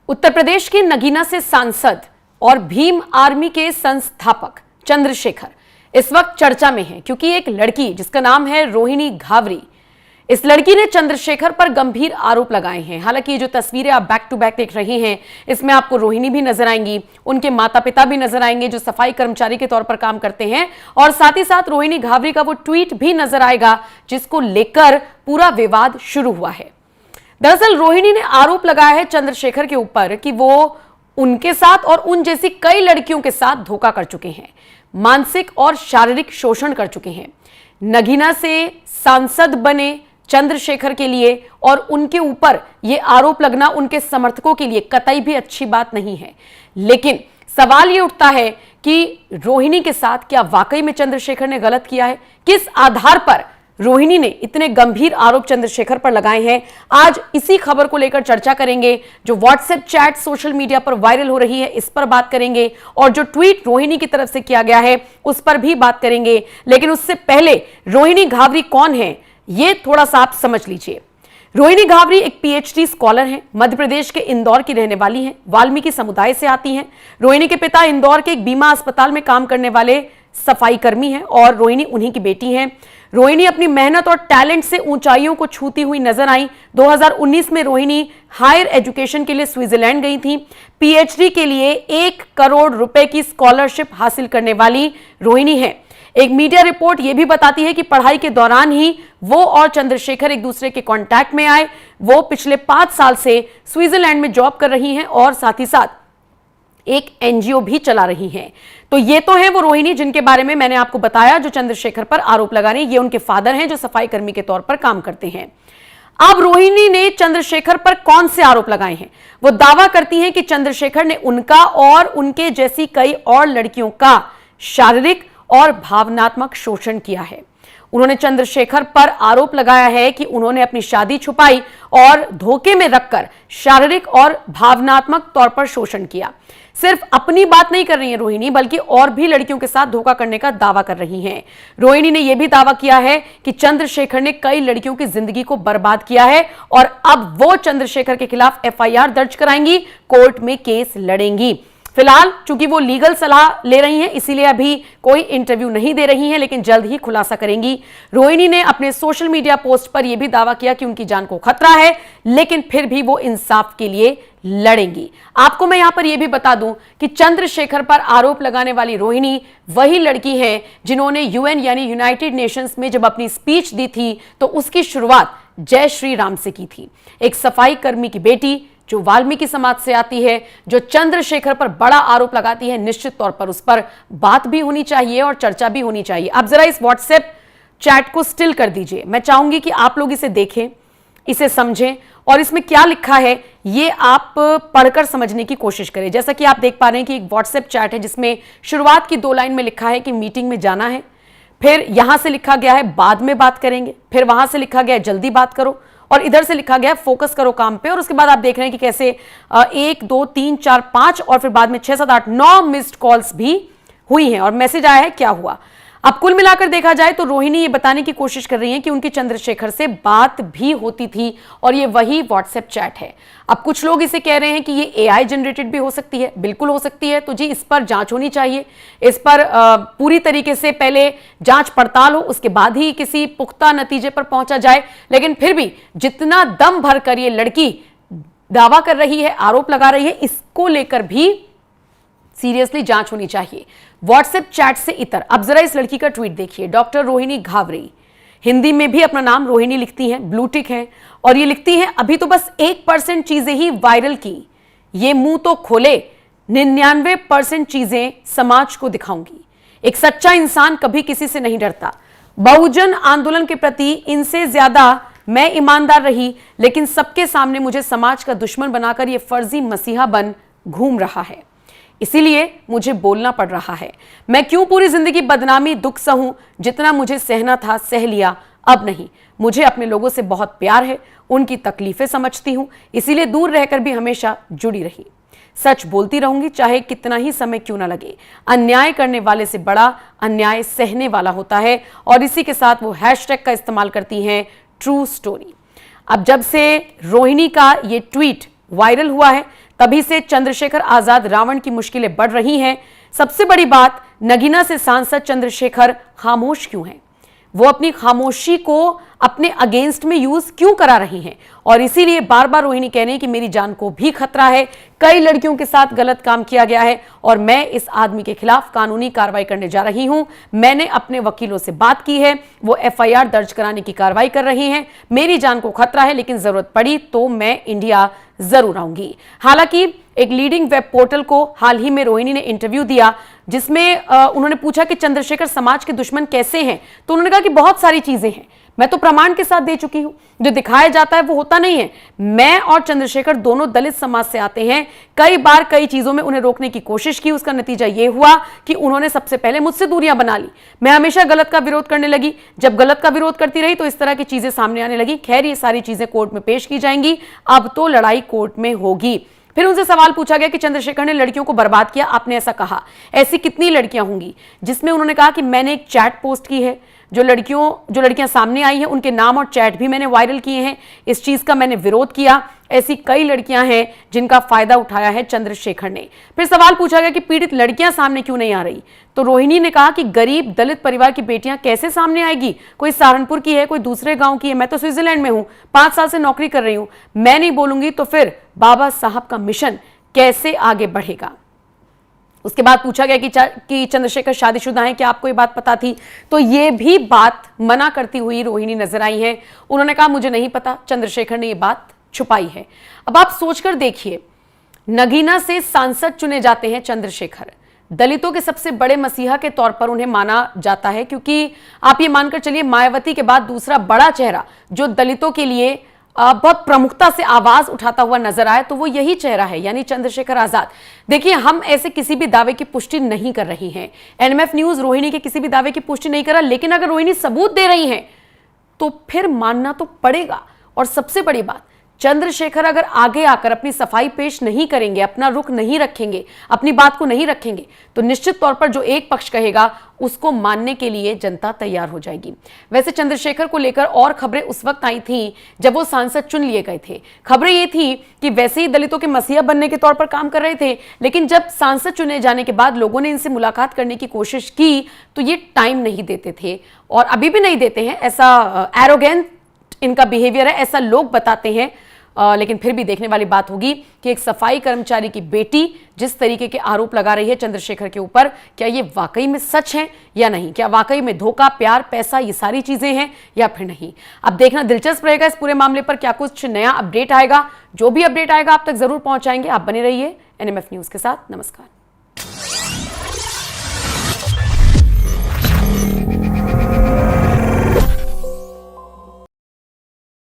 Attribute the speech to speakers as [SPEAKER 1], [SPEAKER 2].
[SPEAKER 1] उत्तर प्रदेश के नगीना से सांसद और भीम आर्मी के संस्थापक चंद्रशेखर इस वक्त चर्चा में हैं क्योंकि एक लड़की जिसका नाम है रोहिणी घावरी, इस लड़की ने चंद्रशेखर पर गंभीर आरोप लगाए हैं। हालांकि ये जो तस्वीरें आप बैक टू बैक देख रही हैं, इसमें आपको रोहिणी भी नजर आएंगी, उनके माता पिता भी नजर आएंगे जो सफाई कर्मचारी के तौर पर काम करते हैं, और साथ ही साथ रोहिणी घावरी का वो ट्वीट भी नजर आएगा जिसको लेकर पूरा विवाद शुरू हुआ है। दरअसल रोहिणी ने आरोप लगाया है चंद्रशेखर के ऊपर कि वो उनके साथ और उन जैसी कई लड़कियों के साथ धोखा कर चुके हैं, मानसिक और शारीरिक शोषण कर चुके हैं। नगीना से सांसद बने चंद्रशेखर के लिए और उनके ऊपर यह आरोप लगना उनके समर्थकों के लिए कतई भी अच्छी बात नहीं है। लेकिन सवाल यह उठता है कि रोहिणी के साथ क्या वाकई में चंद्रशेखर ने गलत किया है? किस आधार पर रोहिणी ने इतने गंभीर आरोप चंद्रशेखर पर लगाए हैं? आज इसी खबर को लेकर चर्चा करेंगे। जो व्हाट्सएप चैट सोशल मीडिया पर वायरल हो रही है, इस पर बात करेंगे, और जो ट्वीट रोहिणी की तरफ से किया गया है उस पर भी बात करेंगे। लेकिन उससे पहले रोहिणी घावरी कौन है ये थोड़ा सा आप समझ लीजिए। रोहिणी घावरी एक पीएचडी स्कॉलर हैं, मध्य प्रदेश के इंदौर की रहने वाली हैं, वाल्मीकि समुदाय से आती हैं। रोहिणी के पिता इंदौर के एक बीमा अस्पताल में काम करने वाले सफाई कर्मी हैं और रोहिणी उन्हीं की बेटी हैं। रोहिणी अपनी मेहनत और टैलेंट से ऊंचाइयों को छूती हुई नजर आई। 2019 में रोहिणी हायर एजुकेशन के लिए स्विट्जरलैंड गई थी। पीएचडी के लिए 1 करोड़ रुपए की स्कॉलरशिप हासिल करने वाली रोहिणी है। एक मीडिया रिपोर्ट यह भी बताती है कि पढ़ाई के दौरान ही वो और चंद्रशेखर एक दूसरे के कांटेक्ट में आए। वो पिछले 5 साल से स्विट्जरलैंड में जॉब कर रही हैं और साथ ही साथ एक एनजीओ भी चला रही हैं। तो ये तो है वो रोहिणी जिनके बारे में मैंने आपको बताया, जो चंद्रशेखर पर आरोप लगा रही है। ये उनके फादर हैं जो सफाई कर्मी के तौर पर काम करते हैं। अब रोहिणी ने चंद्रशेखर पर कौन से आरोप लगाए हैं? वो दावा करती हैं कि चंद्रशेखर ने उनका और उनके जैसी कई और लड़कियों का शारीरिक और भावनात्मक शोषण किया है। उन्होंने चंद्रशेखर पर आरोप लगाया है कि उन्होंने अपनी शादी छुपाई और धोखे में रखकर शारीरिक और भावनात्मक तौर पर शोषण किया। सिर्फ अपनी बात नहीं कर रही है रोहिणी, बल्कि और भी लड़कियों के साथ धोखा करने का दावा कर रही हैं। रोहिणी ने यह भी दावा किया है कि चंद्रशेखर ने कई लड़कियों की जिंदगी को बर्बाद किया है और अब वो चंद्रशेखर के खिलाफ एफआईआर दर्ज कराएंगी, कोर्ट में केस लड़ेंगी। फिलहाल चूंकि वो लीगल सलाह ले रही हैं, इसीलिए अभी कोई इंटरव्यू नहीं दे रही हैं, लेकिन जल्द ही खुलासा करेंगी। रोहिणी ने अपने सोशल मीडिया पोस्ट पर यह भी दावा किया कि उनकी जान को खतरा है, लेकिन फिर भी वो इंसाफ के लिए लड़ेंगी। आपको मैं यहां पर यह भी बता दूं कि चंद्रशेखर पर आरोप लगाने वाली रोहिणी वही लड़की है जिन्होंने यूएन यानी यूनाइटेड नेशंस में जब अपनी स्पीच दी थी तो उसकी शुरुआत जय श्री राम से की थी। एक सफाई कर्मी की बेटी जो वाल्मीकि समाज से आती है, जो चंद्रशेखर पर बड़ा आरोप लगाती है, निश्चित तौर पर उस पर बात भी होनी चाहिए और चर्चा भी होनी चाहिए। अब जरा इस व्हाट्सएप चैट को स्टिल कर दीजिए। मैं चाहूंगी कि आप लोग इसे देखें, इसे समझें और इसमें क्या लिखा है ये आप पढ़कर समझने की कोशिश करें। जैसा कि आप देख पा रहे हैं कि एक व्हाट्सएप चैट है जिसमें शुरुआत की 2 लाइन में लिखा है कि मीटिंग में जाना है, फिर यहां से लिखा गया है बाद में बात करेंगे, फिर वहां से लिखा गया है जल्दी बात करो, और इधर से लिखा गया फोकस करो काम पे। और उसके बाद आप देख रहे हैं कि कैसे 1 2 3 4 5 और फिर बाद में 6 7 8 9 मिस्ड कॉल्स भी हुई हैं और मैसेज आया है क्या हुआ। अब कुल मिलाकर देखा जाए तो रोहिणी ये बताने की कोशिश कर रही है कि उनकी चंद्रशेखर से बात भी होती थी और ये वही व्हाट्सएप चैट है। अब कुछ लोग इसे कह रहे हैं कि ये एआई जनरेटेड भी हो सकती है। बिल्कुल हो सकती है। तो जी इस पर जांच होनी चाहिए, इस पर पूरी तरीके से पहले जांच पड़ताल हो, उसके बाद ही किसी पुख्ता नतीजे पर पहुंचा जाए। लेकिन फिर भी जितना दम भर कर ये लड़की दावा कर रही है, आरोप लगा रही है, इसको लेकर भी सीरियसली जांच होनी चाहिए। व्हाट्सएप चैट से इतर अब जरा इस लड़की का ट्वीट देखिए। डॉक्टर रोहिणी घावरी, हिंदी में भी अपना नाम रोहिणी लिखती हैं, ब्लूटिक है, और ये लिखती हैं अभी तो बस 1% चीजें ही वायरल की, ये मुंह तो खोले, 99% चीजें समाज को दिखाऊंगी। एक सच्चा इंसान कभी किसी से नहीं डरता। बहुजन आंदोलन के प्रति इनसे ज्यादा मैं ईमानदार रही, लेकिन सबके सामने मुझे समाज का दुश्मन बनाकर ये फर्जी मसीहा बन घूम रहा है, इसीलिए मुझे बोलना पड़ रहा है। मैं क्यों पूरी जिंदगी बदनामी दुख सहूं, जितना मुझे सहना था सह लिया, अब नहीं। मुझे अपने लोगों से बहुत प्यार है, उनकी तकलीफें समझती हूं, इसीलिए दूर रहकर भी हमेशा जुड़ी रही। सच बोलती रहूंगी चाहे कितना ही समय क्यों ना लगे। अन्याय करने वाले से बड़ा अन्याय सहने वाला होता है। और इसी के साथ वो हैशटैग का इस्तेमाल करती हैं, ट्रू स्टोरी। अब जब से रोहिणी का ये ट्वीट वायरल हुआ है तभी से चंद्रशेखर आजाद रावण की मुश्किलें बढ़ रही हैं। सबसे बड़ी बात, नगीना से सांसद चंद्रशेखर खामोश क्यों हैं? वो अपनी खामोशी को अपने अगेंस्ट में यूज क्यों करा रही हैं? और इसीलिए बार बार रोहिणी कह रही है कि मेरी जान को भी खतरा है, कई लड़कियों के साथ गलत काम किया गया है और मैं इस आदमी के खिलाफ कानूनी कार्रवाई करने जा रही हूं। मैंने अपने वकीलों से बात की है, वो एफआईआर दर्ज कराने की कार्रवाई कर रहे हैं। मेरी जान को खतरा है, लेकिन जरूरत पड़ी तो मैं इंडिया जरूर आऊंगी। हालांकि एक लीडिंग वेब पोर्टल को हाल ही में रोहिणी ने इंटरव्यू दिया, जिसमें उन्होंने पूछा कि चंद्रशेखर समाज के दुश्मन कैसे हैं, तो उन्होंने कहा कि बहुत सारी चीजें हैं, मैं तो प्रमाण के साथ दे चुकी हूं, जो दिखाया जाता है वो होता नहीं है। मैं और चंद्रशेखर दोनों दलित समाज से आते हैं, कई बार कई चीजों में उन्हें रोकने की कोशिश की, उसका नतीजा ये हुआ कि उन्होंने सबसे पहले मुझसे दूरियां बना ली। मैं हमेशा गलत का विरोध करने लगी, जब गलत का विरोध करती रही तो इस तरह की चीजें सामने आने लगी। खैर, ये सारी चीजें कोर्ट में पेश की जाएंगी, अब तो लड़ाई कोर्ट में होगी। फिर उनसे सवाल पूछा गया कि चंद्रशेखर ने लड़कियों को बर्बाद किया, आपने ऐसा कहा, ऐसी कितनी लड़कियां होंगी? जिसमें उन्होंने कहा कि मैंने एक चैट पोस्ट की है, जो लड़कियां सामने आई हैं उनके नाम और चैट भी मैंने वायरल किए हैं, इस चीज का मैंने विरोध किया। ऐसी कई लड़कियां हैं जिनका फायदा उठाया है चंद्रशेखर ने। फिर सवाल पूछा गया कि पीड़ित लड़कियां सामने क्यों नहीं आ रही, तो रोहिणी ने कहा कि गरीब दलित परिवार की बेटियां कैसे सामने आएगी? कोई सहारनपुर की है, कोई दूसरे गांव की है, मैं तो स्विट्जरलैंड में हूं, 5 साल से नौकरी कर रही हूं, मैं नहीं बोलूंगी तो फिर बाबा साहब का मिशन कैसे आगे बढ़ेगा? उसके बाद पूछा गया कि चंद्रशेखर शादीशुदा हैं, क्या आपको ये बात पता थी? तो ये भी बात मना करती हुई रोहिणी नजर आई है। उन्होंने कहा मुझे नहीं पता, चंद्रशेखर ने ये बात छुपाई है। अब आप सोचकर देखिए, नगीना से सांसद चुने जाते हैं चंद्रशेखर, दलितों के सबसे बड़े मसीहा के तौर पर उन्हें माना जाता है, क्योंकि आप ये मानकर चलिए मायावती के बाद दूसरा बड़ा चेहरा जो दलितों के लिए बहुत प्रमुखता से आवाज उठाता हुआ नजर आया तो वो यही चेहरा है, यानी चंद्रशेखर आजाद। देखिए, हम ऐसे किसी भी दावे की पुष्टि नहीं कर रही हैं, एनएमएफ न्यूज रोहिणी के किसी भी दावे की पुष्टि नहीं कर रहा, लेकिन अगर रोहिणी सबूत दे रही हैं तो फिर मानना तो पड़ेगा। और सबसे बड़ी बात, चंद्रशेखर अगर आगे आकर अपनी सफाई पेश नहीं करेंगे, अपना रुख नहीं रखेंगे, अपनी बात को नहीं रखेंगे, तो निश्चित तौर पर जो एक पक्ष कहेगा उसको मानने के लिए जनता तैयार हो जाएगी। वैसे चंद्रशेखर को लेकर और खबरें उस वक्त आई थी जब वो सांसद चुन लिए गए थे। खबरें ये थी कि वैसे ही दलितों के मसीहा बनने के तौर पर काम कर रहे थे, लेकिन जब सांसद चुने जाने के बाद लोगों ने इनसे मुलाकात करने की कोशिश की तो ये टाइम नहीं देते थे और अभी भी नहीं देते हैं। ऐसा एरोगेंट इनका बिहेवियर है, ऐसा लोग बताते हैं। लेकिन फिर भी देखने वाली बात होगी कि एक सफाई कर्मचारी की बेटी जिस तरीके के आरोप लगा रही है चंद्रशेखर के ऊपर, क्या ये वाकई में सच है या नहीं? क्या वाकई में धोखा, प्यार, पैसा, ये सारी चीजें हैं या फिर नहीं? अब देखना दिलचस्प रहेगा इस पूरे मामले पर, क्या कुछ नया अपडेट आएगा। जो भी अपडेट आएगा आप तक जरूर पहुंचाएंगे। आप बने रहिए एनएमएफ न्यूज के साथ। नमस्कार।